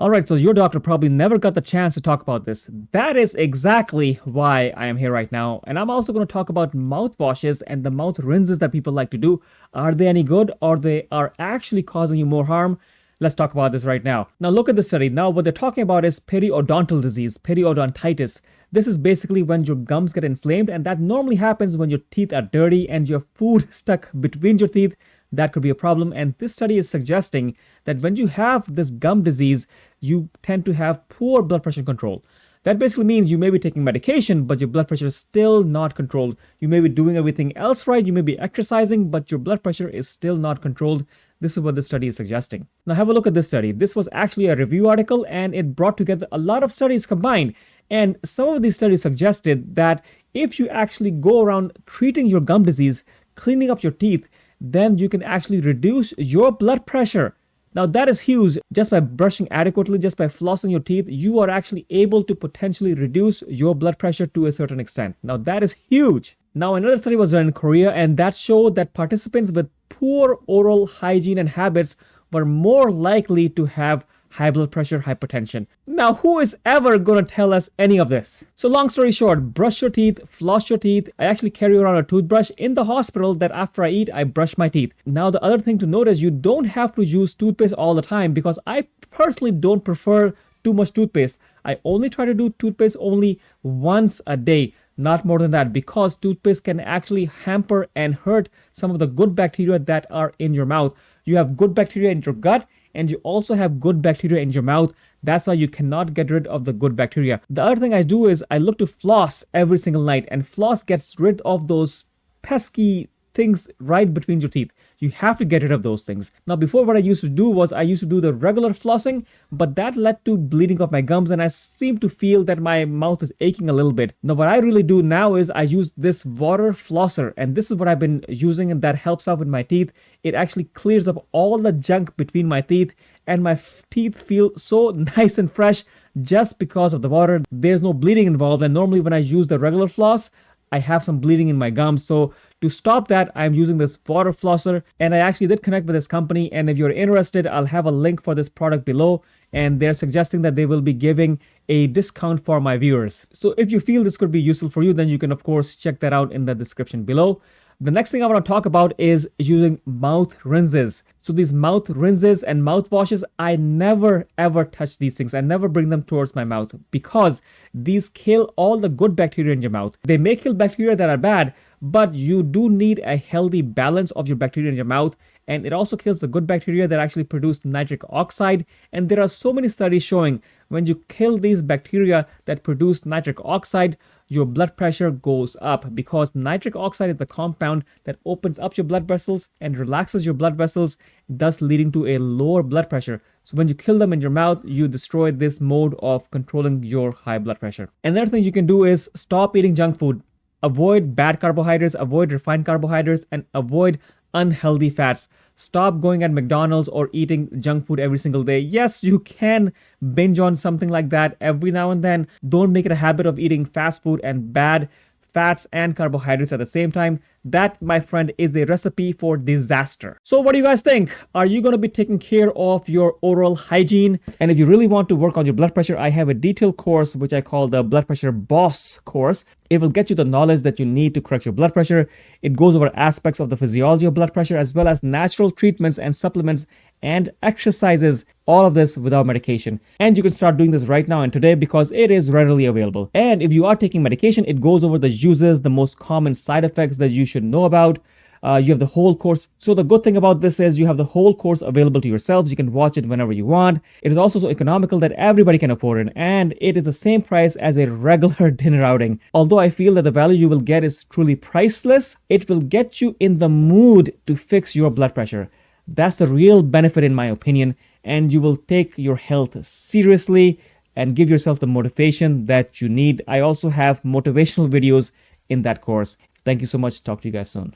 Alright, so your doctor probably never got the chance to talk about this. That is exactly why I am here right now. And I'm also going to talk about mouthwashes and the mouth rinses that people like to do. Are they any good, or they are actually causing you more harm? Let's talk about this right now. Now look at the study. Now what they're talking about is periodontal disease, periodontitis. This is basically when your gums get inflamed, and that normally happens when your teeth are dirty and your food stuck between your teeth. That could be a problem. And this study is suggesting that when you have this gum disease, you tend to have poor blood pressure control. That basically means you may be taking medication, but your blood pressure is still not controlled. You may be doing everything else right, you may be exercising, but your blood pressure is still not controlled. This is what this study is suggesting. Now have a look at this study. This was actually a review article, and it brought together a lot of studies combined. And some of these studies suggested that if you actually go around treating your gum disease, cleaning up your teeth, then you can actually reduce your blood pressure. Now that is huge. Just by brushing adequately, just by flossing your teeth, you are actually able to potentially reduce your blood pressure to a certain extent. Now that is huge. Now another study was done in Korea, and that showed that participants with poor oral hygiene and habits were more likely to have high blood pressure, hypertension. Now, who is ever going to tell us any of this? So long story short, brush your teeth, floss your teeth. I actually carry around a toothbrush in the hospital that after I eat, I brush my teeth. Now, the other thing to note is you don't have to use toothpaste all the time, because I personally don't prefer too much toothpaste. I only try to do toothpaste only once a day, not more than that, because toothpaste can actually hamper and hurt some of the good bacteria that are in your mouth. You have good bacteria in your gut, and you also have good bacteria in your mouth. That's why you cannot get rid of the good bacteria. The other thing I do is I look to floss every single night, and floss gets rid of those pesky things right between your teeth. You have to get rid of those things. Now before, what I used to do was I used to do the regular flossing, but that led to bleeding of my gums, and I seem to feel that my mouth is aching a little bit. Now what I really do now is I use this water flosser, and this is what I've been using, and that helps out with my teeth. It actually clears up all the junk between my teeth, and my teeth feel so nice and fresh just because of the water. There's no bleeding involved, and normally when I use the regular floss, I have some bleeding in my gums. So to stop that, I'm using this water flosser, and I actually did connect with this company, and if you're interested, I'll have a link for this product below, and they're suggesting that they will be giving a discount for my viewers. So if you feel this could be useful for you, then you can of course check that out in the description below. The next thing I want to talk about is using mouth rinses. So these mouth rinses and mouthwashes, I never ever touch these things. I never bring them towards my mouth, because these kill all the good bacteria in your mouth. They may kill bacteria that are bad, but you do need a healthy balance of your bacteria in your mouth. And it also kills the good bacteria that actually produce nitric oxide. And there are so many studies showing when you kill these bacteria that produce nitric oxide, your blood pressure goes up, because nitric oxide is the compound that opens up your blood vessels and relaxes your blood vessels, thus leading to a lower blood pressure. So when you kill them in your mouth, you destroy this mode of controlling your high blood pressure. Another thing you can do is stop eating junk food. Avoid bad carbohydrates, avoid refined carbohydrates, and avoid unhealthy fats. Stop going at McDonald's or eating junk food every single day. Yes, you can binge on something like that every now and then. Don't make it a habit of eating fast food and bad fats and carbohydrates at the same time. That, my friend, is a recipe for disaster. So what do you guys think? Are you going to be taking care of your oral hygiene? And if you really want to work on your blood pressure, I have a detailed course which I call the Blood Pressure Boss course. It will get you the knowledge that you need to correct your blood pressure. It goes over aspects of the physiology of blood pressure, as well as natural treatments and supplements and exercises, all of this without medication. And you can start doing this right now and today, because it is readily available. And if you are taking medication, it goes over the uses, the most common side effects that you should know about. You have the whole course. So the good thing about this is you have the whole course available to yourselves. You can watch it whenever you want. It is also so economical that everybody can afford it, and it is the same price as a regular dinner outing. Although I feel that the value you will get is truly priceless, it will get you in the mood to fix your blood pressure. That's the real benefit, in my opinion, and you will take your health seriously and give yourself the motivation that you need. I also have motivational videos in that course. Thank you so much. Talk to you guys soon.